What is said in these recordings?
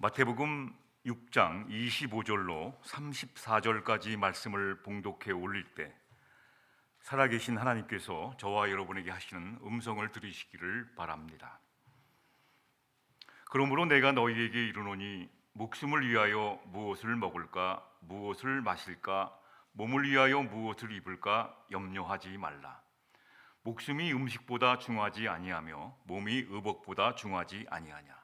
마태복음 6장 25절로 34절까지 말씀을 봉독해 올릴 때 살아계신 하나님께서 저와 여러분에게 하시는 음성을 들으시기를 바랍니다. 그러므로 내가 너희에게 이르노니 목숨을 위하여 무엇을 먹을까, 무엇을 마실까, 몸을 위하여 무엇을 입을까 염려하지 말라. 목숨이 음식보다 중하지 아니하며 몸이 의복보다 중하지 아니하냐.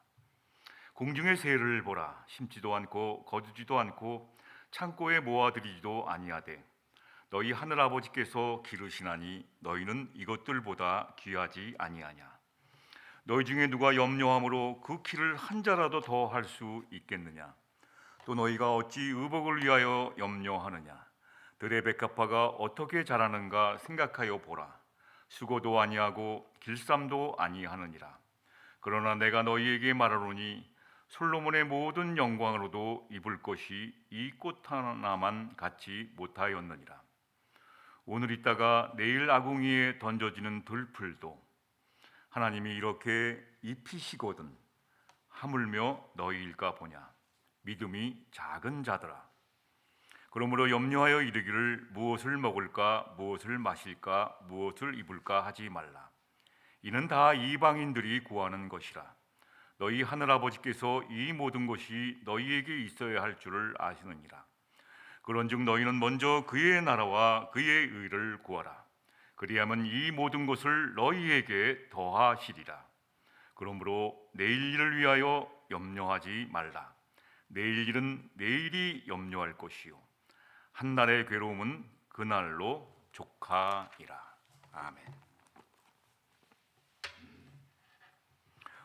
공중의 새를 보라. 심지도 않고 거두지도 않고 창고에 모아들이지도 아니하되 너희 하늘 아버지께서 기르시나니 너희는 이것들보다 귀하지 아니하냐. 너희 중에 누가 염려함으로 그 키를 한 자라도 더 할 수 있겠느냐. 또 너희가 어찌 의복을 위하여 염려하느냐. 들의 백합화가 어떻게 자라는가 생각하여 보라. 수고도 아니하고 길쌈도 아니하느니라. 그러나 내가 너희에게 말하노니 솔로몬의 모든 영광으로도 입을 것이 이 꽃 하나만 갖지 못하였느니라. 오늘 있다가 내일 아궁이에 던져지는 들풀도 하나님이 이렇게 입히시거든 하물며 너희일까 보냐. 믿음이 작은 자들아. 그러므로 염려하여 이르기를 무엇을 먹을까, 무엇을 마실까, 무엇을 입을까 하지 말라. 이는 다 이방인들이 구하는 것이라. 너희 하늘아버지께서 이 모든 것이 너희에게 있어야 할 줄을 아시느니라. 그런즉 너희는 먼저 그의 나라와 그의 의를 구하라. 그리하면 이 모든 것을 너희에게 더하시리라. 그러므로 내일 일을 위하여 염려하지 말라. 내일 일은 내일이 염려할 것이요 한 날의 괴로움은 그날로 족하니라. 아멘.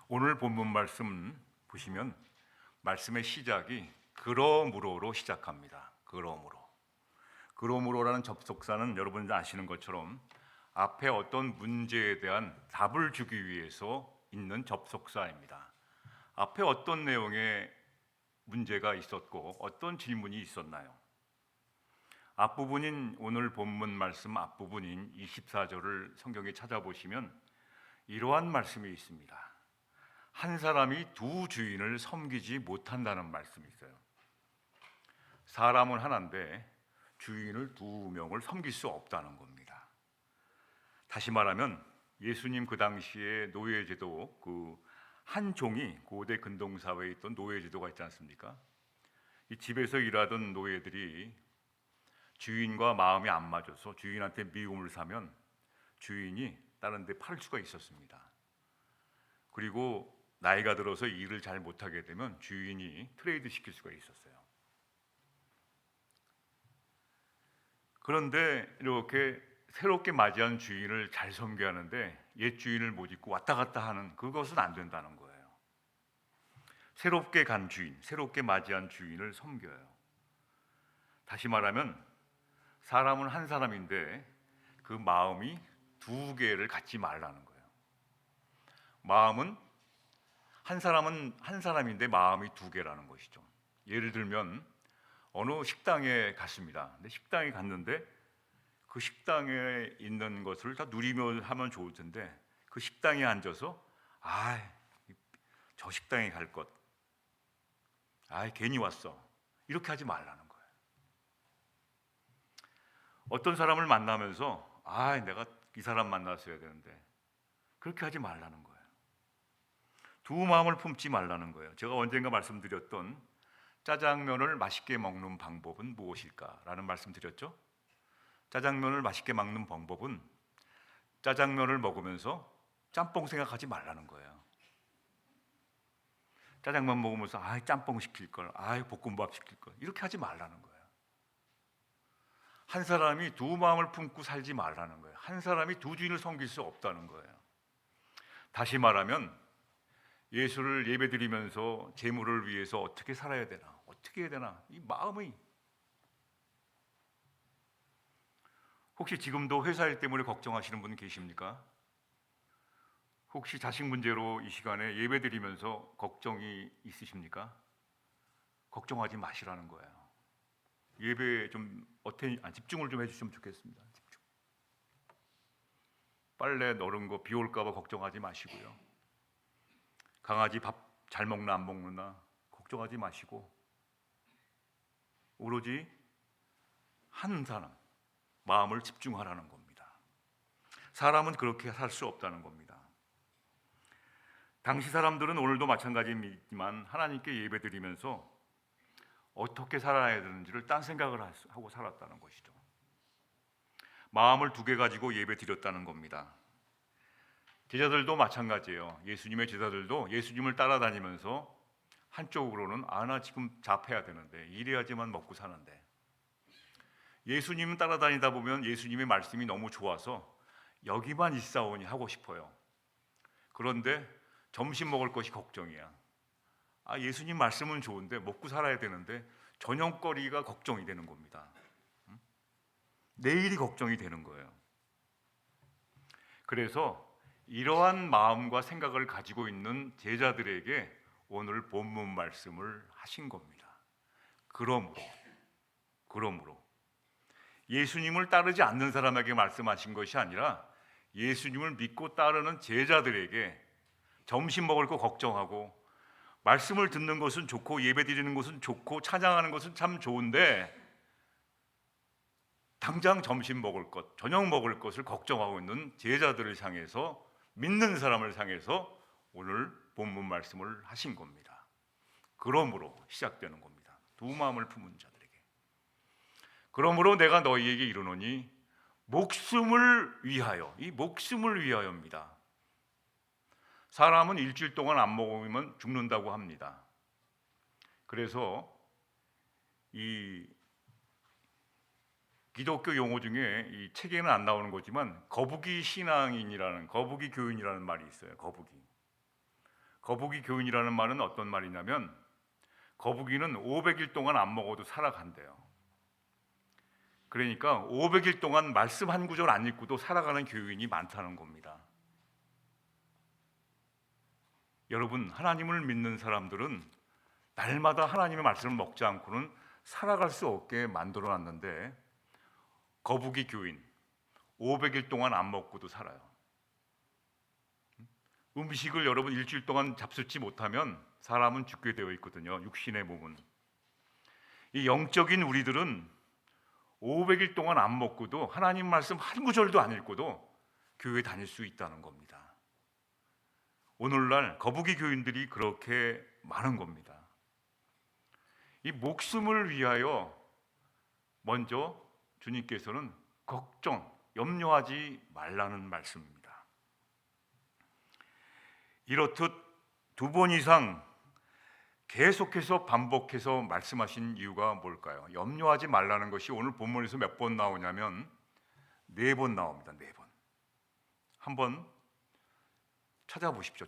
오늘 본문 말씀 보시면 말씀의 시작이 그러므로로 시작합니다. 그러므로라는 접속사는 여러분 아시는 것처럼 앞에 어떤 문제에 대한 답을 주기 위해서 있는 접속사입니다. 앞에 어떤 내용의 문제가 있었고 어떤 질문이 있었나요? 앞부분인 오늘 본문 말씀 앞부분인 24절을 성경에 찾아보시면 이러한 말씀이 있습니다. 한 사람이 두 주인을 섬기지 못한다는 말씀이 있어요. 사람은 하나인데 주인을 두 명을 섬길 수 없다는 겁니다. 다시 말하면 예수님 그 당시에 노예제도, 한 종이 고대 근동사회에 있던 노예제도가 있지 않습니까? 이 집에서 일하던 노예들이 주인과 마음이 안 맞아서 주인한테 미움을 사면 주인이 다른 데 팔 수가 있었습니다. 그리고 나이가 들어서 일을 잘 못하게 되면 주인이 트레이드 시킬 수가 있었어요. 그런데 이렇게 새롭게 맞이한 주인을 잘 섬겨야 하는데 옛 주인을 못 잊고 왔다 갔다 하는 그것은 안 된다는 거예요. 새롭게 간 주인, 새롭게 맞이한 주인을 섬겨요. 다시 말하면 사람은 한 사람인데 그 마음이 두 개를 갖지 말라는 거예요. 마음은 한 사람인데 마음이 두 개라는 것이죠. 예를 들면 어느 식당에 갔습니다. 근데 식당에 갔는데 그 식당에 있는 것을 다 누리며 하면 좋을 텐데 그 식당에 앉아서 저 식당에 갈 것, 괜히 왔어, 이렇게 하지 말라는 거예요. 어떤 사람을 만나면서 내가 이 사람 만났어야 되는데 그렇게 하지 말라는 거예요. 두 마음을 품지 말라는 거예요. 제가 언젠가 말씀드렸던 짜장면을 맛있게 먹는 방법은 무엇일까? 라는 말씀 드렸죠. 짜장면을 맛있게 먹는 방법은 짜장면을 먹으면서 짬뽕 생각하지 말라는 거예요. 짜장면 먹으면서 짬뽕 시킬걸, 볶음밥 시킬걸, 이렇게 하지 말라는 거예요. 한 사람이 두 마음을 품고 살지 말라는 거예요. 한 사람이 두 주인을 섬길 수 없다는 거예요. 다시 말하면 예수를 예배드리면서 재물을 위해서 어떻게 살아야 되나, 어떻게 해야 되나, 이 마음이, 혹시 지금도 회사 일 때문에 걱정하시는 분 계십니까? 혹시 자식 문제로 이 시간에 예배드리면서 걱정이 있으십니까? 걱정하지 마시라는 거예요. 예배에 좀 집중을 좀 해주시면 좋겠습니다. 집중. 빨래 너른 거 비 올까 봐 걱정하지 마시고요. 강아지 밥 잘 먹나 안 먹나 걱정하지 마시고 오로지 한 사람 마음을 집중하라는 겁니다. 사람은 그렇게 살 수 없다는 겁니다. 당시 사람들은 오늘도 마찬가지이지만 하나님께 예배드리면서 어떻게 살아야 되는지를 딴 생각을 하고 살았다는 것이죠. 마음을 두 개 가지고 예배드렸다는 겁니다. 제자들도 마찬가지예요. 예수님의 제자들도 예수님을 따라다니면서 한쪽으로는 나 지금 잡해야 되는데 일해야지만 먹고 사는데, 예수님 따라다니다 보면 예수님의 말씀이 너무 좋아서 여기만 있사오니 하고 싶어요. 그런데 점심 먹을 것이 걱정이야. 예수님 말씀은 좋은데 먹고 살아야 되는데 저녁거리가 걱정이 되는 겁니다. 내일이 걱정이 되는 거예요. 그래서 이러한 마음과 생각을 가지고 있는 제자들에게 오늘 본문 말씀을 하신 겁니다. 그러므로 예수님을 따르지 않는 사람에게 말씀하신 것이 아니라 예수님을 믿고 따르는 제자들에게 점심 먹을 거 걱정하고, 말씀을 듣는 것은 좋고 예배드리는 것은 좋고 찬양하는 것은 참 좋은데 당장 점심 먹을 것, 저녁 먹을 것을 걱정하고 있는 제자들을 향해서, 믿는 사람을 향해서 오늘 본문 말씀을 하신 겁니다. 그러므로 시작되는 겁니다. 두 마음을 품은 자들에게. 그러므로 내가 너희에게 이르노니 목숨을 위하여, 이 목숨을 위하여입니다. 사람은 일주일 동안 안 먹으면 죽는다고 합니다. 그래서 이 기독교 용어 중에 이 책에는 안 나오는 거지만 거북이 신앙인이라는, 거북이 교인이라는 말이 있어요. 거북이 교인이라는 말은 어떤 말이냐면, 거북이는 500일 동안 안 먹어도 살아간대요. 그러니까 500일 동안 말씀 한 구절 안 읽고도 살아가는 교인이 많다는 겁니다. 여러분, 하나님을 믿는 사람들은 날마다 하나님의 말씀을 먹지 않고는 살아갈 수 없게 만들어 놨는데, 거북이 교인 500일 동안 안 먹고도 살아요. 음식을 여러분 일주일 동안 잡수지 못하면 사람은 죽게 되어 있거든요. 육신의 몸은. 이 영적인 우리들은 500일 동안 안 먹고도, 하나님 말씀 한 구절도 안 읽고도 교회 다닐 수 있다는 겁니다. 오늘날 거북이 교인들이 그렇게 많은 겁니다. 이 목숨을 위하여 먼저 주님께서는 걱정, 염려하지 말라는 말씀입니다. 이렇듯 두 번 이상 계속해서 반복해서 말씀하신 이유가 뭘까요? 염려하지 말라는 것이 오늘 본문에서 몇 번 나오냐면 4번 나옵니다. 4번. 한번 찾아보십시오.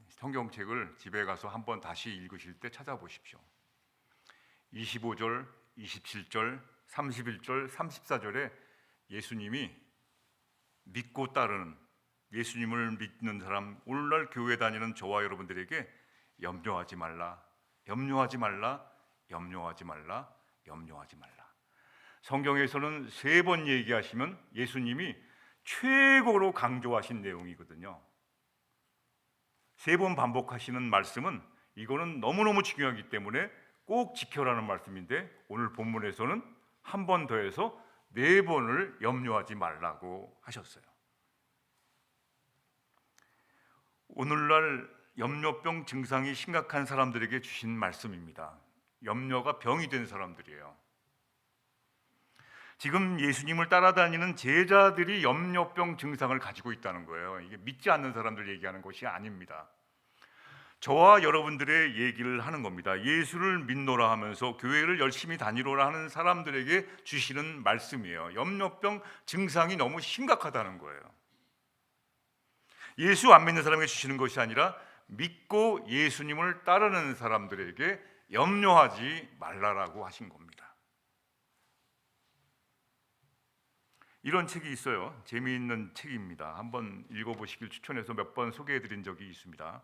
성경책을 집에 가서 한번 다시 읽으실 때 찾아보십시오. 25절, 27절, 31절, 34절에 예수님이 믿고 따르는, 예수님을 믿는 사람, 오늘날 교회 다니는 저와 여러분들에게 염려하지 말라, 염려하지 말라, 염려하지 말라, 염려하지 말라. 성경에서는 3번 얘기하시면 예수님이 최고로 강조하신 내용이거든요. 3번 반복하시는 말씀은 이거는 너무너무 중요하기 때문에 꼭 지켜라는 말씀인데, 오늘 본문에서는 한 번 더해서 4번을 염려하지 말라고 하셨어요. 오늘날 염려병 증상이 심각한 사람들에게 주신 말씀입니다. 염려가 병이 된 사람들이에요. 지금 예수님을 따라다니는 제자들이 염려병 증상을 가지고 있다는 거예요. 이게 믿지 않는 사람들 얘기하는 것이 아닙니다. 저와 여러분들의 얘기를 하는 겁니다. 예수를 믿노라 하면서 교회를 열심히 다니노라 하는 사람들에게 주시는 말씀이에요. 염려병 증상이 너무 심각하다는 거예요. 예수 안 믿는 사람에게 주시는 것이 아니라 믿고 예수님을 따르는 사람들에게 염려하지 말라라고 하신 겁니다. 이런 책이 있어요. 재미있는 책입니다. 한번 읽어보시길 추천해서 몇 번 소개해드린 적이 있습니다.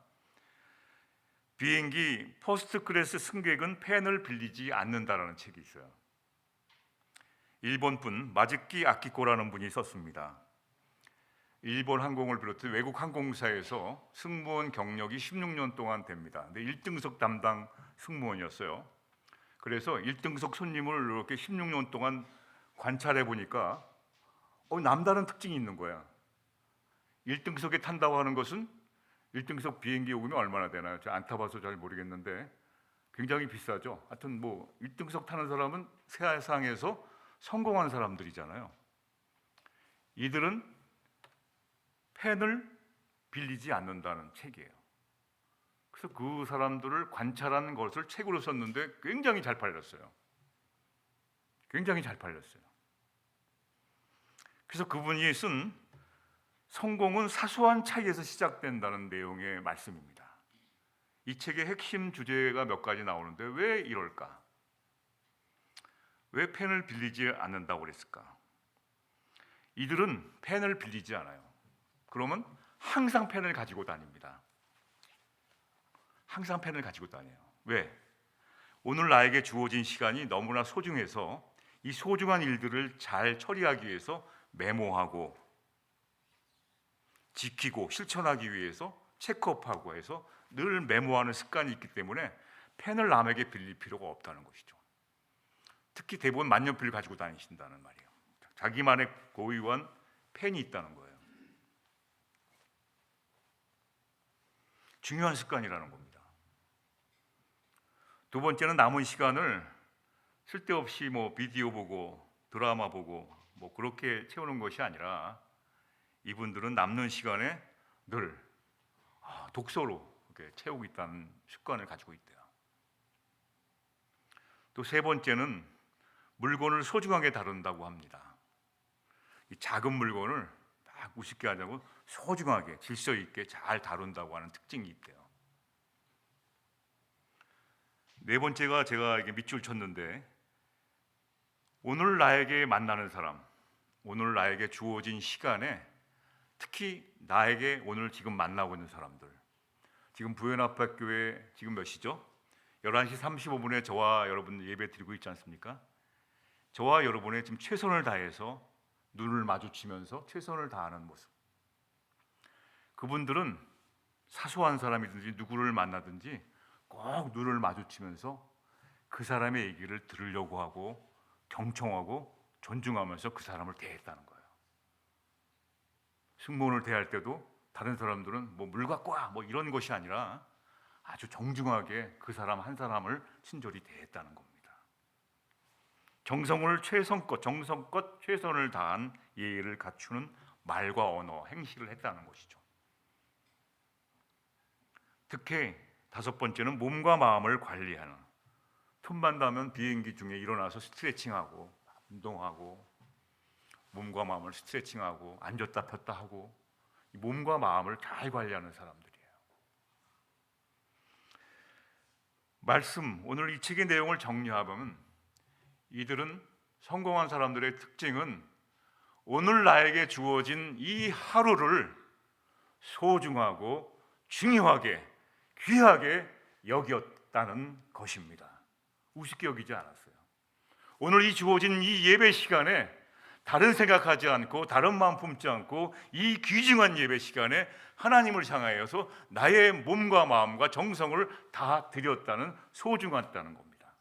비행기 퍼스트 클래스 승객은 펜을 빌리지 않는다라는 책이 있어요. 일본 분 마즈키 아키코라는 분이 썼습니다. 일본 항공을 비롯해 외국 항공사에서 승무원 경력이 16년 동안 됩니다. 근데 1등석 담당 승무원이었어요. 그래서 1등석 손님을 이렇게 16년 동안 관찰해 보니까 남다른 특징이 있는 거야. 1등석에 탄다고 하는 것은 1등석 비행기 요금이 얼마나 되나요? 제가 안 타봐서 잘 모르겠는데 굉장히 비싸죠. 하여튼 뭐 1등석 타는 사람은 세상에서 성공한 사람들이잖아요. 이들은 펜을 빌리지 않는다는 책이에요. 그래서 그 사람들을 관찰한 것을 책으로 썼는데 굉장히 잘 팔렸어요. 굉장히 잘 팔렸어요. 그래서 그분이 쓴 성공은 사소한 차이에서 시작된다는 내용의 말씀입니다. 이 책의 핵심 주제가 몇 가지 나오는데 왜 이럴까? 왜 펜을 빌리지 않는다고 그랬을까? 이들은 펜을 빌리지 않아요. 그러면 항상 펜을 가지고 다닙니다. 항상 펜을 가지고 다녀요. 왜? 오늘 나에게 주어진 시간이 너무나 소중해서 이 소중한 일들을 잘 처리하기 위해서 메모하고 지키고 실천하기 위해서 체크업하고 해서 늘 메모하는 습관이 있기 때문에 펜을 남에게 빌릴 필요가 없다는 것이죠. 특히 대부분 만년필을 가지고 다니신다는 말이에요. 자기만의 고유한 펜이 있다는 거예요. 중요한 습관이라는 겁니다. 두 번째는 남은 시간을 쓸데없이 비디오 보고 드라마 보고 그렇게 채우는 것이 아니라 이분들은 남는 시간에 늘 독서로 이렇게 채우고 있다는 습관을 가지고 있대요. 또 세 번째는 물건을 소중하게 다룬다고 합니다. 이 작은 물건을 딱 우습게 하자고 소중하게 질서 있게 잘 다룬다고 하는 특징이 있대요. 네 번째가 제가 이게 밑줄 쳤는데 오늘 나에게 만나는 사람, 오늘 나에게 주어진 시간에 특히 나에게 오늘 지금 만나고 있는 사람들, 지금 부연합학교에 지금 몇 시죠? 11시 35분에 저와 여러분 예배 드리고 있지 않습니까? 저와 여러분의 지금 최선을 다해서 눈을 마주치면서 최선을 다하는 모습, 그분들은 사소한 사람이든지 누구를 만나든지 꼭 눈을 마주치면서 그 사람의 얘기를 들으려고 하고 경청하고 존중하면서 그 사람을 대했다는 거예요. 승무원을 대할 때도 다른 사람들은 물 갖고 와 이런 것이 아니라 아주 정중하게 그 사람 한 사람을 친절히 대했다는 겁니다. 정성껏 최선을 다한 예의를 갖추는 말과 언어, 행실을 했다는 것이죠. 특히 다섯 번째는 몸과 마음을 관리하는, 틈만 나면 비행기 중에 일어나서 스트레칭하고 운동하고 몸과 마음을 스트레칭하고 앉았다 폈다 하고 몸과 마음을 잘 관리하는 사람들이에요. 오늘 이 책의 내용을 정리하면 이들은 성공한 사람들의 특징은 오늘 나에게 주어진 이 하루를 소중하고 중요하게 귀하게 여겼다는 것입니다. 우습게 여기지 않았어요. 오늘 이 주어진 이 예배 시간에 다른 생각하지 않고 다른 마음 품지 않고 이 귀중한 예배 시간에 하나님을 향하여서 나의 몸과 마음과 정성을 다 드렸다는 소중하다는 겁니다.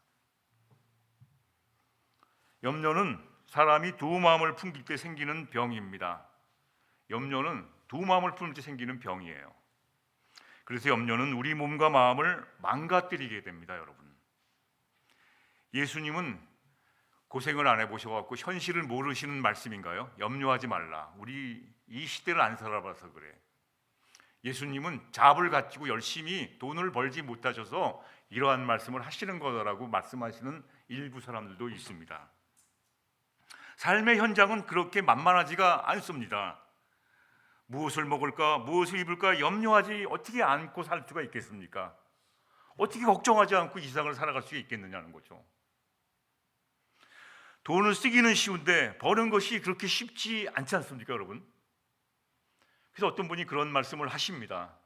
염려는 사람이 두 마음을 품길 때 생기는 병입니다. 염려는 두 마음을 품을 때 생기는 병이에요. 그래서 염려는 우리 몸과 마음을 망가뜨리게 됩니다, 여러분. 예수님은 고생을 안 해보셔갖고 현실을 모르시는 말씀인가요? 염려하지 말라. 우리 이 시대를 안 살아봐서 그래. 예수님은 잡을 가지고 열심히 돈을 벌지 못하셔서 이러한 말씀을 하시는 거라고 말씀하시는 일부 사람들도 있습니다. 삶의 현장은 그렇게 만만하지가 않습니다. 무엇을 먹을까, 무엇을 입을까 염려하지 어떻게 않고 살 수가 있겠습니까? 어떻게 걱정하지 않고 이 세상을 살아갈 수 있겠느냐는 거죠. 돈을 쓰기는 쉬운데 버는 것이 그렇게 쉽지 않지 않습니까, 여러분? 그래서 어떤 분이 그런 말씀을 하십니다.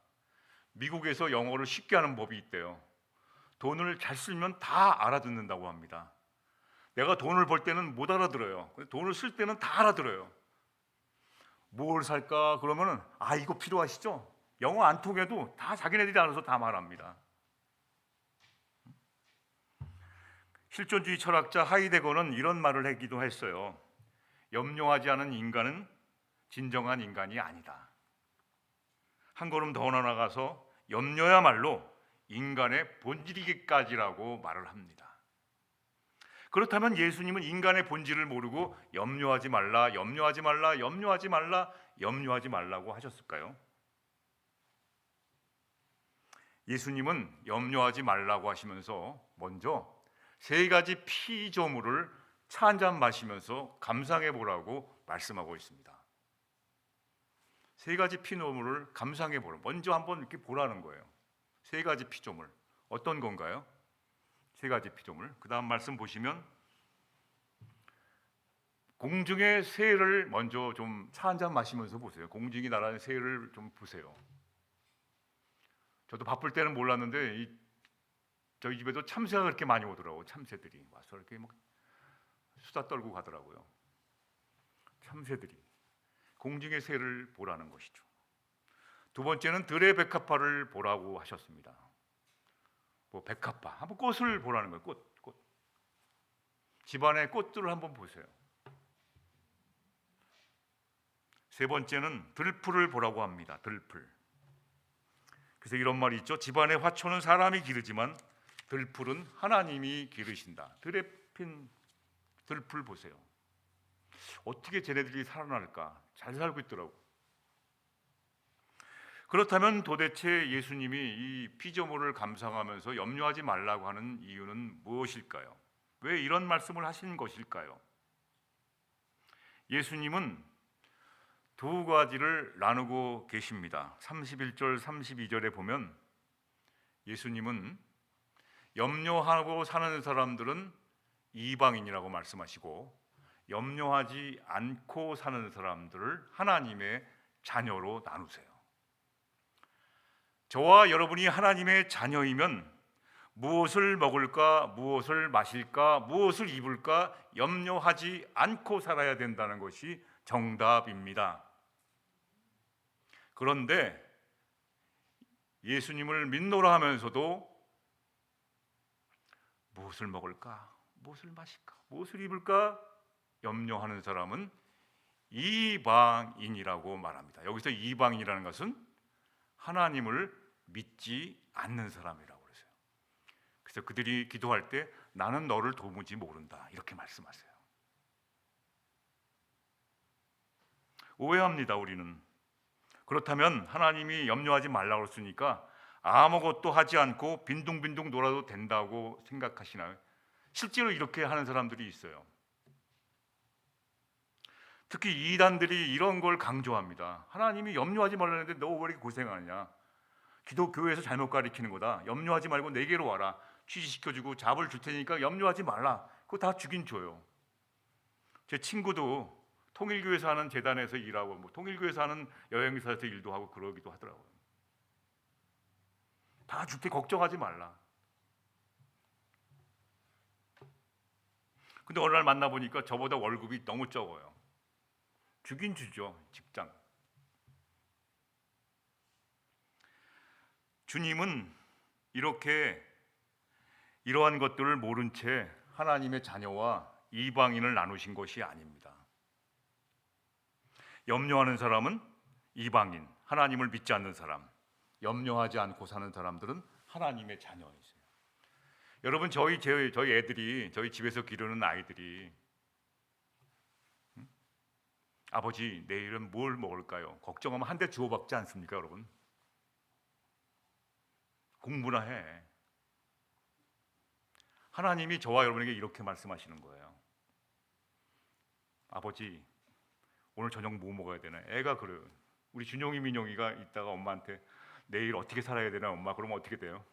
미국에서 영어를 쉽게 하는 법이 있대요. 돈을 잘 쓰면 다 알아듣는다고 합니다. 내가 돈을 벌 때는 못 알아들어요. 돈을 쓸 때는 다 알아들어요. 뭘 살까? 그러면은 이거 필요하시죠? 영어 안 통해도 다 자기네들이 알아서 다 말합니다. 실존주의 철학자 하이데거는 이런 말을 하기도 했어요. 염려하지 않은 인간은 진정한 인간이 아니다. 한 걸음 더 나아가서 염려야말로 인간의 본질이기까지라고 말을 합니다. 그렇다면 예수님은 인간의 본질을 모르고 염려하지 말라, 염려하지 말라, 염려하지 말라, 염려하지 말라고 하셨을까요? 예수님은 염려하지 말라고 하시면서 먼저 세 가지 피조물을 차 한 잔 마시면서 감상해 보라고 말씀하고 있습니다. 세 가지 피조물을 감상해 보라. 먼저 한번 이렇게 보라는 거예요. 세 가지 피조물. 어떤 건가요? 세 가지 피조물. 그 다음 말씀 보시면 공중의 새를 먼저 좀 차 한 잔 마시면서 보세요. 공중이 날아다니는 새를 좀 보세요. 저도 바쁠 때는 몰랐는데 저희 집에도 참새가 그렇게 많이 오더라고요. 참새들이 와서 이렇게 막 수다 떨고 가더라고요. 참새들이 공중의 새를 보라는 것이죠. 두 번째는 들의 백합화를 보라고 하셨습니다. 뭐 백합화, 한번 꽃을 보라는 거예요. 꽃. 집안의 꽃들을 한번 보세요. 세 번째는 들풀을 보라고 합니다. 들풀. 그래서 이런 말이 있죠. 집안의 화초는 사람이 기르지만 들풀은 하나님이 기르신다. 들에 핀 들풀 보세요. 어떻게 쟤네들이 살아날까? 잘 살고 있더라고. 그렇다면 도대체 예수님이 이 피조물을 감상하면서 염려하지 말라고 하는 이유는 무엇일까요? 왜 이런 말씀을 하신 것일까요? 예수님은 두 가지를 나누고 계십니다. 31절 32절에 보면 예수님은 염려하고 사는 사람들은 이방인이라고 말씀하시고 염려하지 않고 사는 사람들을 하나님의 자녀로 나누세요. 저와 여러분이 하나님의 자녀이면 무엇을 먹을까, 무엇을 마실까, 무엇을 입을까 염려하지 않고 살아야 된다는 것이 정답입니다. 그런데 예수님을 믿노라 하면서도 무엇을 먹을까, 무엇을 마실까, 무엇을 입을까 염려하는 사람은 이방인이라고 말합니다. 여기서 이방인이라는 것은 하나님을 믿지 않는 사람이라고 그랬어요. 그래서 그들이 기도할 때 나는 너를 도무지 모른다 이렇게 말씀하세요. 오해합니다. 우리는. 그렇다면 하나님이 염려하지 말라고 했으니까 아무것도 하지 않고 빈둥빈둥 놀아도 된다고 생각하시나요? 실제로 이렇게 하는 사람들이 있어요. 특히 이단들이 이런 걸 강조합니다. 하나님이 염려하지 말라는데 너 왜 이렇게 고생하느냐? 기독교에서 잘못 가르치는 거다. 염려하지 말고 내게로 와라. 취직시켜주고 잡을 줄 테니까 염려하지 말라. 그거 다 주긴 줘요. 제 친구도 통일교에서 하는 재단에서 일하고 뭐 통일교에서 하는 여행사에서 일도 하고 그러기도 하더라고요. 다 줄 테 걱정하지 말라. 근데 어느 날 만나보니까 저보다 월급이 너무 적어요. 주긴 주죠. 직장. 주님은 이렇게 이러한 것들을 모른 채 하나님의 자녀와 이방인을 나누신 것이 아닙니다. 염려하는 사람은 이방인, 하나님을 믿지 않는 사람, 염려하지 않고 사는 사람들은 하나님의 자녀이세요. 여러분 저희 애들이 저희 집에서 기르는 아이들이 아버지 내일은 뭘 먹을까요? 걱정하면 한 대 주워받지 않습니까, 여러분? 공부나 해. 하나님이 저와 여러분에게 이렇게 말씀하시는 거예요. 아버지 오늘 저녁 뭐 먹어야 되나? 애가 그래요. 우리 준용이 민용이가 이따가 엄마한테 내일 어떻게 살아야 되나 엄마 그러면 어떻게 돼요?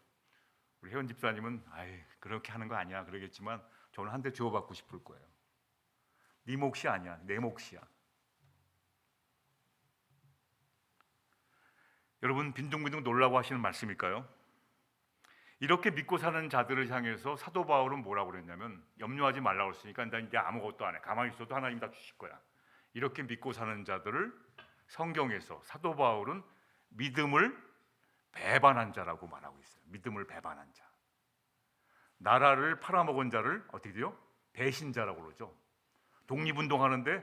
우리 혜원 집사님은 아이 그렇게 하는 거 아니야 그러겠지만 저는 한 대 주워받고 싶을 거예요. 네 몫이 아니야 내 몫이야. 여러분 빈둥빈둥 놀라고 하시는 말씀일까요? 이렇게 믿고 사는 자들을 향해서 사도 바울은 뭐라고 그랬냐면 염려하지 말라고 했으니까 나 이제 아무것도 안 해. 가만히 있어도 하나님 다 주실 거야. 이렇게 믿고 사는 자들을 성경에서 사도 바울은 믿음을 배반한 자라고 말하고 있어요. 믿음을 배반한 자. 나라를 팔아먹은 자를 어떻게 돼요? 배신자라고 그러죠. 독립운동하는데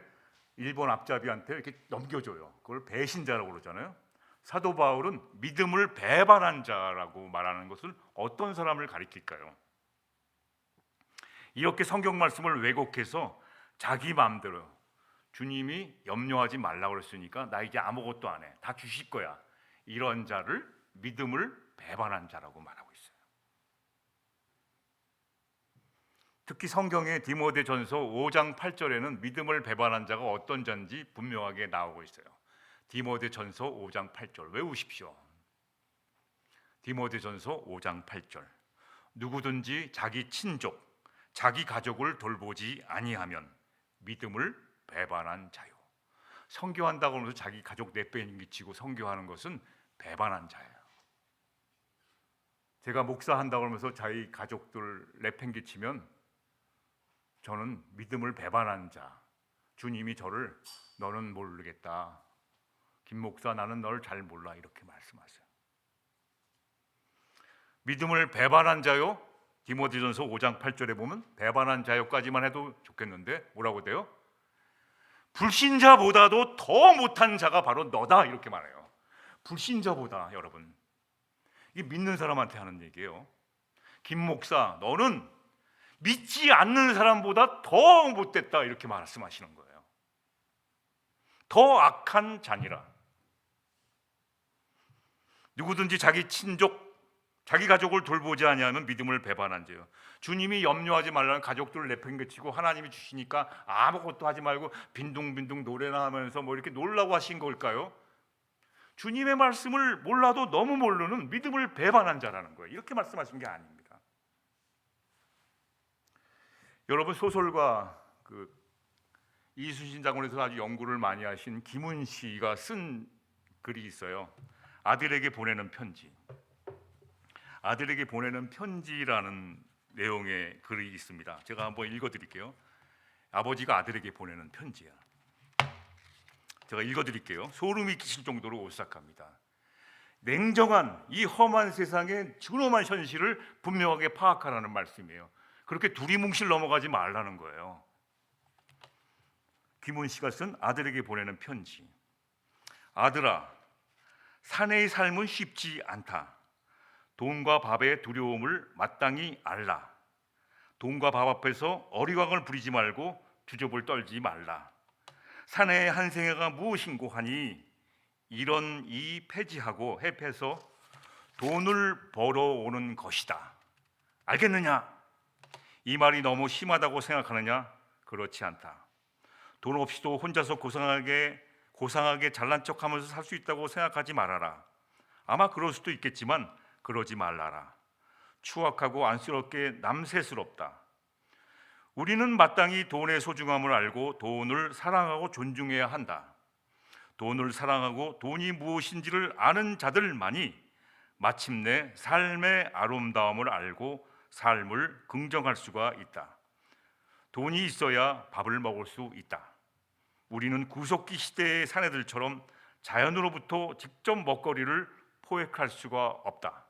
일본 앞잡이한테 이렇게 넘겨줘요. 그걸 배신자라고 그러잖아요. 사도 바울은 믿음을 배반한 자라고 말하는 것은 어떤 사람을 가리킬까요? 이렇게 성경 말씀을 왜곡해서 자기 마음대로 주님이 염려하지 말라고 그랬으니까 나 이제 아무것도 안 해. 다 주실 거야. 이런 자를 믿음을 배반한 자라고 말하고 있어요. 특히 성경의 디모데전서 5장 8절에는 믿음을 배반한 자가 어떤 자인지 분명하게 나오고 있어요. 디모데전서 5장 8절 외우십시오. 디모데전서 5장 8절 누구든지 자기 친족, 자기 가족을 돌보지 아니하면 믿음을 배반한 자요. 선교한다고 하면서 자기 가족 내팽개치고 선교하는 것은 배반한 자예요. 제가 목사한다고 하면서 자기 가족들 내팽개치면 저는 믿음을 배반한 자. 주님이 저를 너는 모르겠다. 김 목사 나는 너를 잘 몰라 이렇게 말씀하세요. 믿음을 배반한 자요. 디모데전서 5장 8절에 보면 배반한 자요까지만 해도 좋겠는데 뭐라고 돼요? 불신자보다도 더 못한 자가 바로 너다 이렇게 말해요. 불신자보다 여러분 이게 믿는 사람한테 하는 얘기예요. 김 목사 너는 믿지 않는 사람보다 더 못됐다 이렇게 말씀하시는 거예요. 더 악한 자니라. 누구든지 자기 친족 자기 가족을 돌보지 아니하면 믿음을 배반한 자요. 주님이 염려하지 말라는 가족들을 내팽개치고 하나님이 주시니까 아무것도 하지 말고 빈둥빈둥 노래나 하면서 뭐 이렇게 놀라고 하신 걸까요? 주님의 말씀을 몰라도 너무 모르는 믿음을 배반한 자라는 거예요. 이렇게 말씀하신 게 아닙니다. 여러분 소설가 이순신 장군에서 아주 연구를 많이 하신 김훈 씨가 쓴 글이 있어요. 아들에게 보내는 편지. 아들에게 보내는 편지라는 내용의 글이 있습니다. 제가 한번 읽어드릴게요. 아버지가 아들에게 보내는 편지야. 제가 읽어드릴게요. 소름이 끼칠 정도로 오싹합니다. 냉정한 이 험한 세상의 준엄한 현실을 분명하게 파악하라는 말씀이에요. 그렇게 두리뭉실 넘어가지 말라는 거예요. 김훈 씨가 쓴 아들에게 보내는 편지. 아들아, 사내의 삶은 쉽지 않다. 돈과 밥의 두려움을 마땅히 알라. 돈과 밥 앞에서 어리광을 부리지 말고 주접을 떨지 말라. 사내의 한 생애가 무엇인고 하니 이런 이 폐지하고 해패서 돈을 벌어오는 것이다. 알겠느냐? 이 말이 너무 심하다고 생각하느냐? 그렇지 않다. 돈 없이도 혼자서 고상하게 잘난 척하면서 살 수 있다고 생각하지 말아라. 아마 그럴 수도 있겠지만 그러지 말라라. 추악하고 안쓰럽게 남세스럽다. 우리는 마땅히 돈의 소중함을 알고 돈을 사랑하고 존중해야 한다. 돈을 사랑하고 돈이 무엇인지를 아는 자들만이 마침내 삶의 아름다움을 알고 삶을 긍정할 수가 있다. 돈이 있어야 밥을 먹을 수 있다. 우리는 구석기 시대의 사내들처럼 자연으로부터 직접 먹거리를 포획할 수가 없다.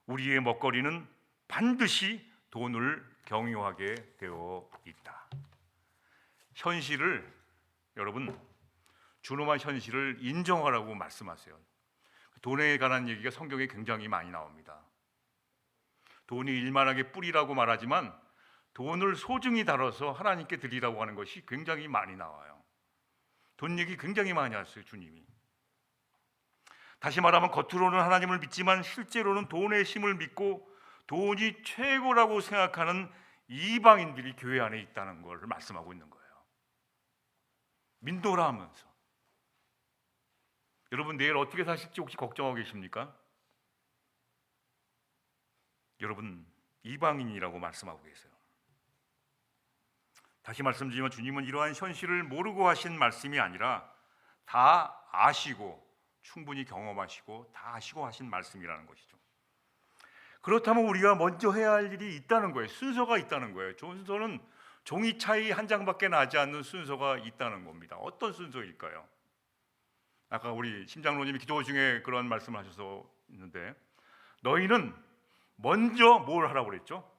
우리의 먹거리는 반드시 돈을 경유하게 되어 있다. 현실을 여러분 준엄한 현실을 인정하라고 말씀하세요. 돈에 관한 얘기가 성경에 굉장히 많이 나옵니다. 돈이 일만하게 뿌리라고 말하지만 돈을 소중히 다뤄서 하나님께 드리라고 하는 것이 굉장히 많이 나와요. 돈 얘기 굉장히 많이 하셨어요, 주님이. 다시 말하면 겉으로는 하나님을 믿지만 실제로는 돈의 힘을 믿고 돈이 최고라고 생각하는 이방인들이 교회 안에 있다는 걸 말씀하고 있는 거예요. 믿노라 하면서. 여러분 내일 어떻게 사실지 혹시 걱정하고 계십니까? 여러분 이방인이라고 말씀하고 계세요. 다시 말씀드리면 주님은 이러한 현실을 모르고 하신 말씀이 아니라 다 아시고 충분히 경험하시고 다 아시고 하신 말씀이라는 것이죠. 그렇다면 우리가 먼저 해야 할 일이 있다는 거예요. 순서가 있다는 거예요. 순서는 종이 차이 한 장밖에 나지 않는 순서가 있다는 겁니다. 어떤 순서일까요? 아까 우리 심장로님이 기도 중에 그런 말씀을 하셔서 있는데 너희는 먼저 뭘 하라고 그랬죠?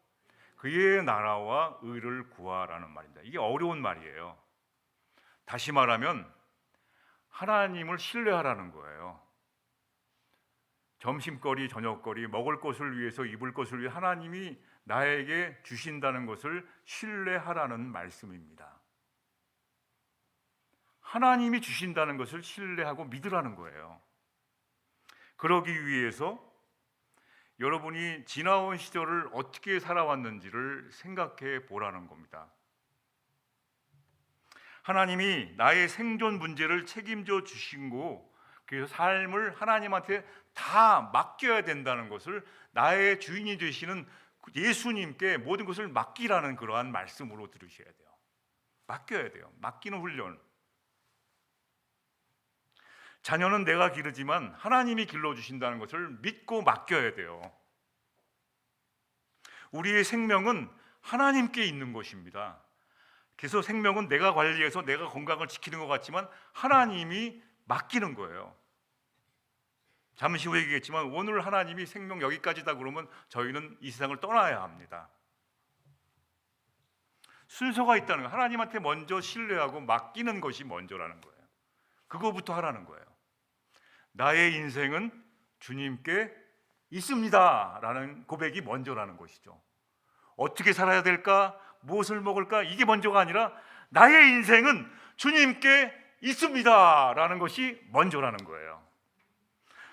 그의 나라와 의를 구하라는 말입니다. 이게 어려운 말이에요. 다시 말하면 하나님을 신뢰하라는 거예요. 점심거리, 저녁거리, 먹을 것을 위해서, 입을 것을 위해 하나님이 나에게 주신다는 것을 신뢰하라는 말씀입니다. 하나님이 주신다는 것을 신뢰하고 믿으라는 거예요. 그러기 위해서 여러분이 지나온 시절을 어떻게 살아왔는지를 생각해 보라는 겁니다. 하나님이 나의 생존 문제를 책임져 주시고 그래서 삶을 하나님한테 다 맡겨야 된다는 것을 나의 주인이 되시는 예수님께 모든 것을 맡기라는 그러한 말씀으로 들으셔야 돼요. 맡겨야 돼요. 맡기는 훈련. 자녀는 내가 기르지만 하나님이 길러주신다는 것을 믿고 맡겨야 돼요. 우리의 생명은 하나님께 있는 것입니다. 그래서 생명은 내가 관리해서 내가 건강을 지키는 것 같지만 하나님이 맡기는 거예요. 잠시 후에 얘기했지만 오늘 하나님이 생명 여기까지다 그러면 저희는 이 세상을 떠나야 합니다. 순서가 있다는 거예요. 하나님한테 먼저 신뢰하고 맡기는 것이 먼저라는 거예요. 그거부터 하라는 거예요. 나의 인생은 주님께 있습니다 라는 고백이 먼저라는 것이죠. 어떻게 살아야 될까? 무엇을 먹을까? 이게 먼저가 아니라 나의 인생은 주님께 있습니다 라는 것이 먼저라는 거예요.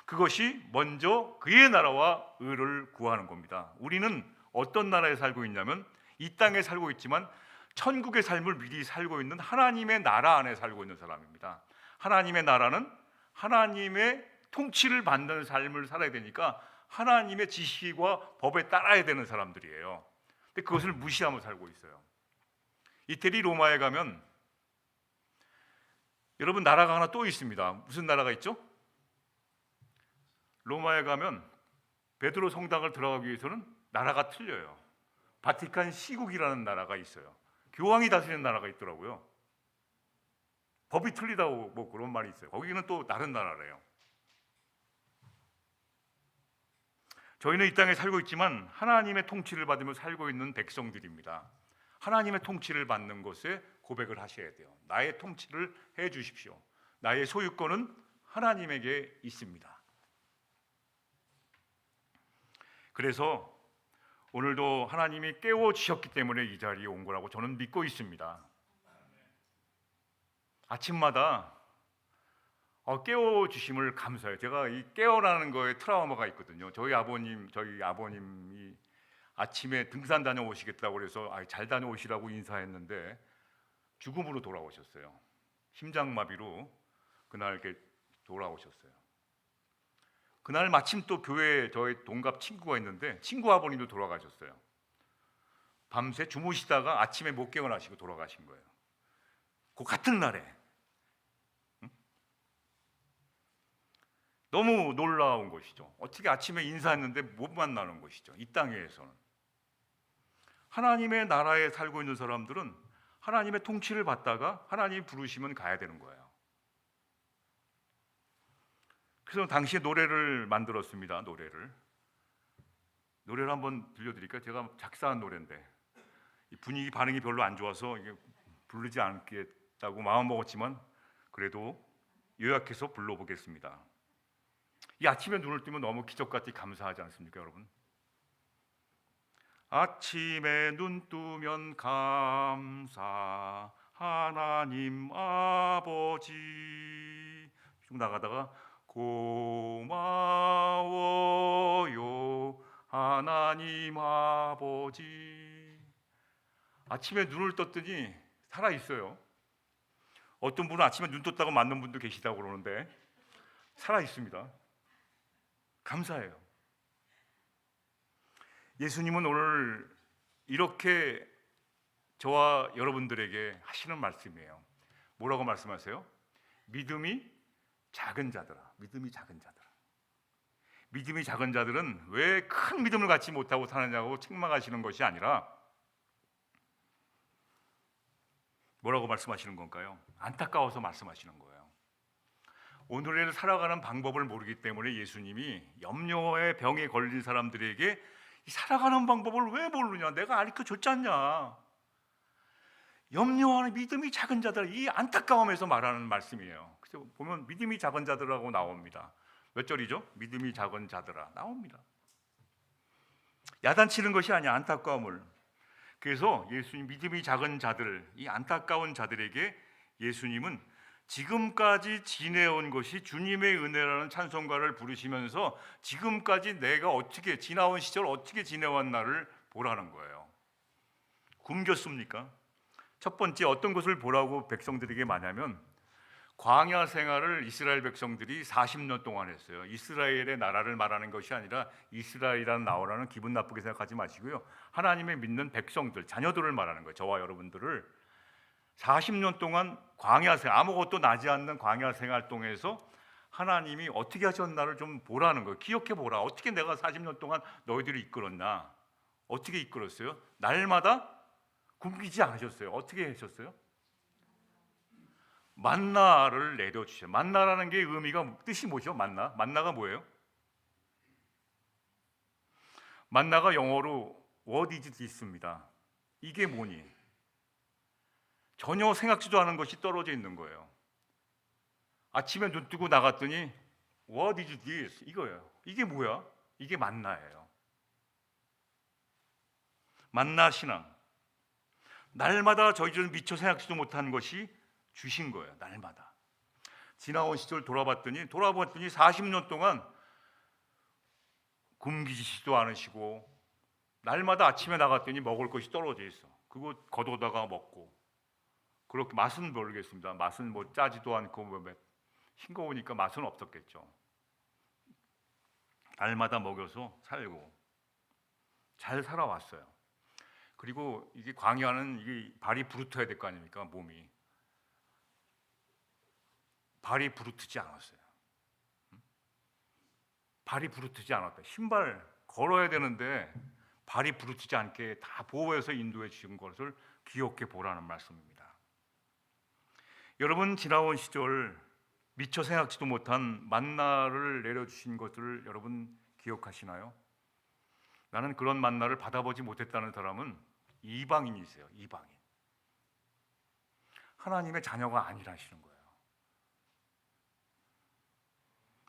그것이 먼저 그의 나라와 의를 구하는 겁니다. 우리는 어떤 나라에 살고 있냐면 이 땅에 살고 있지만 천국의 삶을 미리 살고 있는 하나님의 나라 안에 살고 있는 사람입니다. 하나님의 나라는 하나님의 통치를 받는 삶을 살아야 되니까 하나님의 지식과 법에 따라야 되는 사람들이에요. 근데 그것을 무시하며 살고 있어요. 이태리 로마에 가면 여러분 나라가 하나 또 있습니다. 무슨 나라가 있죠? 로마에 가면 베드로 성당을 들어가기 위해서는 나라가 틀려요. 바티칸 시국이라는 나라가 있어요. 교황이 다스리는 나라가 있더라고요. 법이 틀리다고 뭐 그런 말이 있어요. 거기는 또 다른 나라래요. 저희는 이 땅에 살고 있지만 하나님의 통치를 받으며 살고 있는 백성들입니다. 하나님의 통치를 받는 것에 고백을 하셔야 돼요. 나의 통치를 해 주십시오. 나의 소유권은 하나님에게 있습니다. 그래서 오늘도 하나님이 깨워주셨기 때문에 이 자리에 온 거라고 저는 믿고 있습니다. 아침마다 깨워주심을 감사해요. 제가 이 깨어라는 거에 트라우마가 있거든요. 저희 아버님이 아침에 등산 다녀오시겠다고 그래서 잘 다녀오시라고 인사했는데 죽음으로 돌아오셨어요. 심장마비로 그날 이렇게 돌아오셨어요. 그날 마침 또 교회에 저희 동갑 친구가 있는데 친구 아버님도 돌아가셨어요. 밤새 주무시다가 아침에 못 깨어나시고 돌아가신 거예요. 그 같은 날에. 너무 놀라운 것이죠. 어떻게 아침에 인사했는데 못 만나는 것이죠. 이 땅에서는. 하나님의 나라에 살고 있는 사람들은 하나님의 통치를 받다가 하나님이 부르시면 가야 되는 거예요. 그래서 당시에 노래를 만들었습니다. 노래를 한번 들려드릴까요? 제가 작사한 노래인데 분위기 반응이 별로 안 좋아서 이게 부르지 않겠다고 마음먹었지만 그래도 요약해서 불러보겠습니다. 이 아침에 눈을 뜨면 너무 기적같이 감사하지 않습니까, 여러분? 아침에 눈 뜨면 감사 하나님 아버지 쭉 나가다가 고마워요 하나님 아버지. 아침에 눈을 떴더니 살아있어요. 어떤 분은 아침에 눈 떴다고 맞는 분도 계시다고 그러는데 살아있습니다. 감사해요. 예수님은 오늘 이렇게 저와 여러분들에게 하시는 말씀이에요. 뭐라고 말씀하세요? 믿음이 작은 자들아. 믿음이 작은 자들아. 믿음이 작은 자들은 왜 큰 믿음을 갖지 못하고 사느냐고 책망하시는 것이 아니라 뭐라고 말씀하시는 건가요? 안타까워서 말씀하시는 거예요. 오늘을 살아가는 방법을 모르기 때문에 예수님이 염려의 병에 걸린 사람들에게 살아가는 방법을 왜 모르냐? 내가 가르쳐 줬지 않냐? 염려하는 믿음이 작은 자들, 이 안타까움에서 말하는 말씀이에요. 그래서 보면 믿음이 작은 자들하고 나옵니다. 몇 절이죠? 믿음이 작은 자들아 나옵니다. 야단치는 것이 아니야, 안타까움을. 그래서 예수님 믿음이 작은 자들, 이 안타까운 자들에게 예수님은 지금까지 지내온 것이 주님의 은혜라는 찬송가를 부르시면서 지금까지 내가 어떻게 지나온 시절 어떻게 지내왔나를 보라는 거예요. 굶겼습니까? 첫 번째 어떤 것을 보라고 백성들에게 말하냐면 광야 생활을 이스라엘 백성들이 40년 동안 했어요. 이스라엘의 나라를 말하는 것이 아니라 이스라엘이라는 나라는 기분 나쁘게 생각하지 마시고요. 하나님의 믿는 백성들, 자녀들을 말하는 거예요. 저와 여러분들을 40년 동안 광야 생활, 아무것도 나지 않는 광야 생활 동에서 하나님이 어떻게 하셨나를 좀 보라는 거예요. 기억해 보라. 어떻게 내가 40년 동안 너희들을 이끌었나? 어떻게 이끌었어요? 날마다 굶기지 않으셨어요. 어떻게 하셨어요? 만나를 내려주셔요. 만나라는 게 의미가 뜻이 뭐죠? 만나가 뭐예요? 만나가 영어로 What is this입니다. 이게 뭐니? 전혀 생각지도 않은 것이 떨어져 있는 거예요. 아침에 눈 뜨고 나갔더니 What is this? 이거예요. 이게 뭐야? 이게 만나예요. 만나 신앙. 날마다 저희들은 미처 생각지도 못한 것이 주신 거예요. 날마다. 지나온 시절 돌아봤더니 40년 동안 굶기지도 않으시고 날마다 아침에 나갔더니 먹을 것이 떨어져 있어. 그거 걷어다가 먹고. 그렇게 맛은 모르겠습니다. 맛은 뭐 짜지도 않고 뭐 싱거우니까 맛은 없었겠죠. 날마다 먹여서 살고 잘 살아왔어요. 그리고 이게 광야는 이게 발이 부르트야 될 거 아닙니까? 몸이 발이 부르트지 않았어요. 발이 부르트지 않았다. 신발 걸어야 되는데 발이 부르트지 않게 다 보호해서 인도해 주신 것을 기억해 보라는 말씀입니다. 여러분 지나온 시절 미처 생각지도 못한 만나를 내려주신 것을 여러분 기억하시나요? 나는 그런 만나를 받아보지 못했다는 사람은 이방인이세요. 이방인. 하나님의 자녀가 아니라시는 거예요.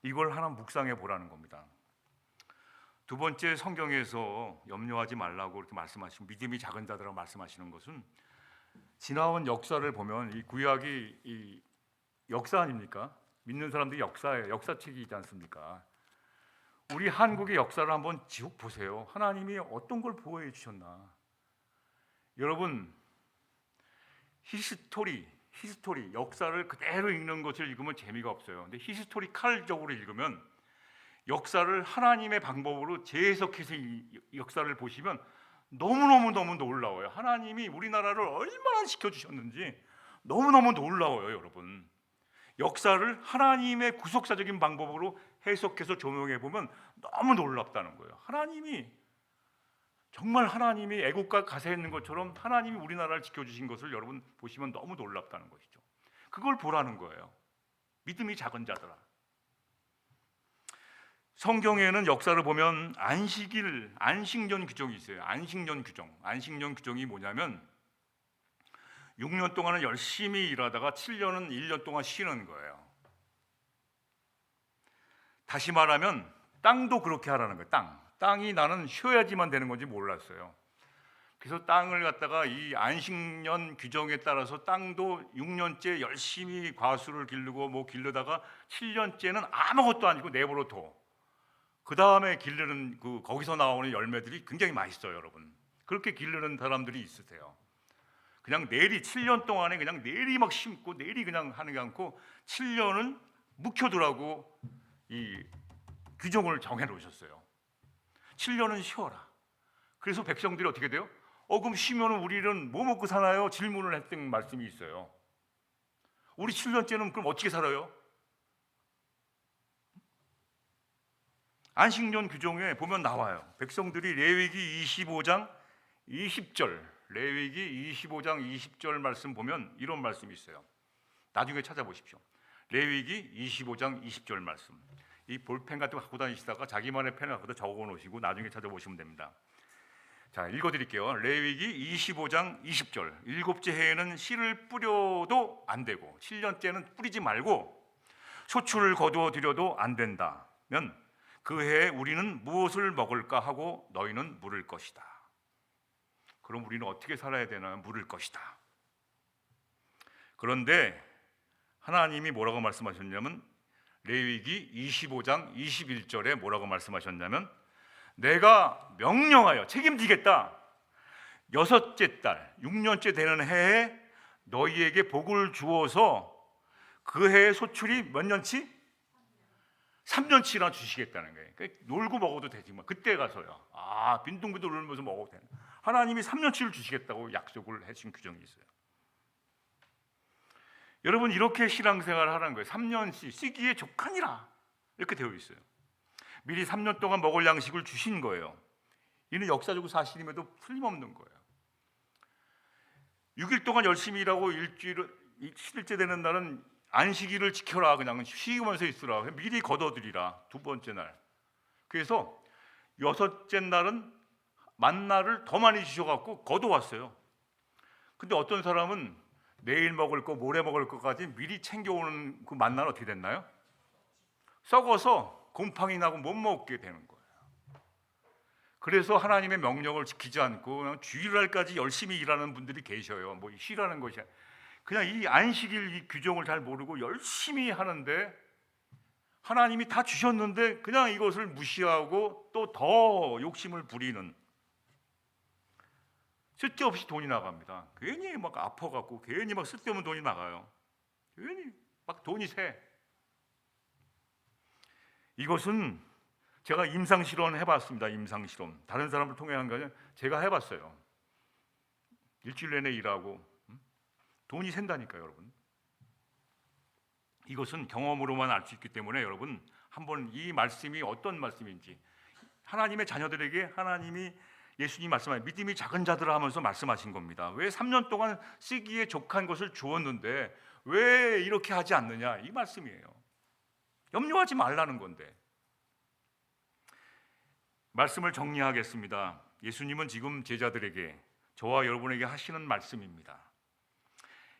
이걸 하나 묵상해 보라는 겁니다. 두 번째, 성경에서 염려하지 말라고 이렇게 말씀하시고 믿음이 작은 자들하고 말씀하시는 것은 지나온 역사를 보면 이 구약이 이 역사 아닙니까? 믿는 사람들이 역사예요. 역사책이지 않습니까? 우리 한국의 역사를 한번 쭉 보세요. 하나님이 어떤 걸 보호해 주셨나? 여러분, 히스토리 역사를 그대로 읽는 것을 읽으면 재미가 없어요. 근데 히스토리칼적으로 읽으면 역사를 하나님의 방법으로 재해석해서 이 역사를 보시면 너무너무 놀라워요. 하나님이 우리나라를 얼마나 지켜주셨는지 너무너무 놀라워요, 여러분. 역사를 하나님의 구속사적인 방법으로 해석해서 조명해 보면 너무 놀랍다는 거예요. 하나님이 애국가 가사에 있는 것처럼 하나님이 우리나라를 지켜주신 것을 여러분 보시면 너무 놀랍다는 것이죠. 그걸 보라는 거예요. 믿음이 작은 자들아. 성경에는 역사를 보면 안식년 규정이 있어요. 안식년 규정이 뭐냐면 6년 동안은 열심히 일하다가 7년은 1년 동안 쉬는 거예요. 다시 말하면 땅도 그렇게 하라는 거예요. 땅이 나는 쉬어야지만 되는 건지 몰랐어요. 그래서 땅을 갖다가 이 안식년 규정에 따라서 땅도 6년째 열심히 과수를 기르고 기르다가 7년째는 아무것도 아니고 내버려 둬. 그 다음에 기르는 거기서 나오는 열매들이 굉장히 맛있어요, 여러분. 그렇게 기르는 사람들이 있으세요. 그냥 7년 동안에 그냥 내리 막 심고 내리 그냥 하는 게 않고 7년은 묵혀두라고 이 규정을 정해 놓으셨어요. 7년은 쉬어라. 그래서 백성들이 어떻게 돼요? 그럼 쉬면 우리는 뭐 먹고 사나요? 질문을 했던 말씀이 있어요. 우리 7년째는 그럼 어떻게 살아요? 안식년 규정에 보면 나와요. 백성들이 레위기 25장 20절 레위기 25장 20절 말씀 보면 이런 말씀이 있어요. 나중에 찾아보십시오. 레위기 25장 20절 말씀. 이 볼펜 같은 거 갖고 다니시다가 자기만의 펜을 갖고 적어 놓으시고 나중에 찾아보시면 됩니다. 자, 읽어드릴게요. 레위기 25장 20절. 일곱째 해에는 씨를 뿌려도 안 되고 7년째는 뿌리지 말고 소출을 거두어 들여도 안 된다면 그 해에 우리는 무엇을 먹을까 하고 너희는 물을 것이다. 그럼 우리는 어떻게 살아야 되나? 물을 것이다. 그런데 하나님이 뭐라고 말씀하셨냐면 레위기 25장 21절에 뭐라고 말씀하셨냐면 내가 명령하여 책임지겠다. 여섯째 달 6년째 되는 해에 너희에게 복을 주어서 그 해의 소출이 몇 년치? 3년치나 주시겠다는 거예요. 그러니까 놀고 먹어도 되지만 그때 가서요. 빈둥빈둥 놀면서 먹어도 되는. 하나님이 3년치를 주시겠다고 약속을 해주신 규정이 있어요. 여러분 이렇게 신앙생활을 하는 거예요. 3년치 쓰기에 족하니라 이렇게 되어 있어요. 미리 3년 동안 먹을 양식을 주신 거예요. 이는 역사적 사실임에도 틀림없는 거예요. 6일 동안 열심히 일하고 일주일 7일째 되는 날은 안식일을 지켜라. 그냥 쉬면서 있으라. 미리 거둬들이라. 두 번째 날. 그래서 여섯째 날은 만나를 더 많이 주셔갖고 거둬왔어요. 근데 어떤 사람은 내일 먹을 거, 모레 먹을 거까지 미리 챙겨오는 그 만나는 어떻게 됐나요? 썩어서 곰팡이 나고 못 먹게 되는 거예요. 그래서 하나님의 명령을 지키지 않고 그냥 주일날까지 열심히 일하는 분들이 계셔요. 뭐 쉬라는 것이 그냥 이 안식일 이 규정을 잘 모르고 열심히 하는데 하나님이 다 주셨는데 그냥 이것을 무시하고 또 더 욕심을 부리는 쓸데없이 돈이 나갑니다. 괜히 막 아파갖고 괜히 막 쓸데없는 돈이 나가요. 괜히 막 돈이 새. 이것은 제가 임상실험 해봤습니다. 임상실험. 다른 사람을 통해 한 거는 제가 해봤어요. 일주일 내내 일하고 돈이 샌다니까요, 여러분. 이것은 경험으로만 알 수 있기 때문에 여러분 한번 이 말씀이 어떤 말씀인지 하나님의 자녀들에게 하나님이 예수님 말씀하신 믿음이 작은 자들아 하면서 말씀하신 겁니다. 왜 3년 동안 쓰기에 족한 것을 주었는데 왜 이렇게 하지 않느냐 이 말씀이에요. 염려하지 말라는 건데. 말씀을 정리하겠습니다. 예수님은 지금 제자들에게 저와 여러분에게 하시는 말씀입니다.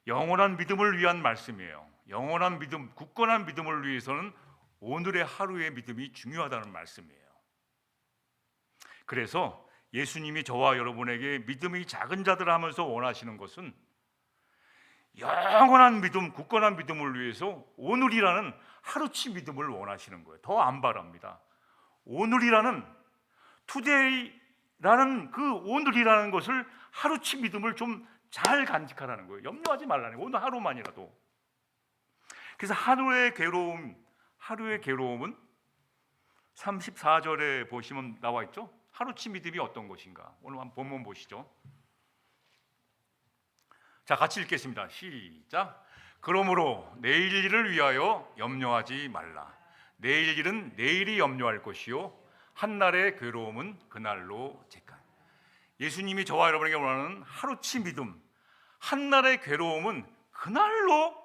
영원한 믿음을 위한 말씀이에요. 영원한 믿음, 굳건한 믿음을 위해서는 오늘의 하루의 믿음이 중요하다는 말씀이에요. 그래서 예수님이 저와 여러분에게 믿음이 작은 자들 하면서 원하시는 것은 영원한 믿음, 굳건한 믿음을 위해서 오늘이라는 하루치 믿음을 원하시는 거예요. 더 안 바랍니다. 오늘이라는 투데이라는 그 오늘이라는 것을 하루치 믿음을 좀 잘 간직하라는 거예요. 염려하지 말라는 거예요. 오늘 하루만이라도. 그래서 하루의 괴로움은 34절에 보시면 나와 있죠. 하루치 믿음이 어떤 것인가? 오늘 한번 본문 보시죠. 자, 같이 읽겠습니다. 시작. 그러므로 내일 일을 위하여 염려하지 말라. 내일 일은 내일이 염려할 것이요 한날의 괴로움은 그날로 재간. 예수님이 저와 여러분에게 원하는 하루치 믿음, 한날의 괴로움은 그날로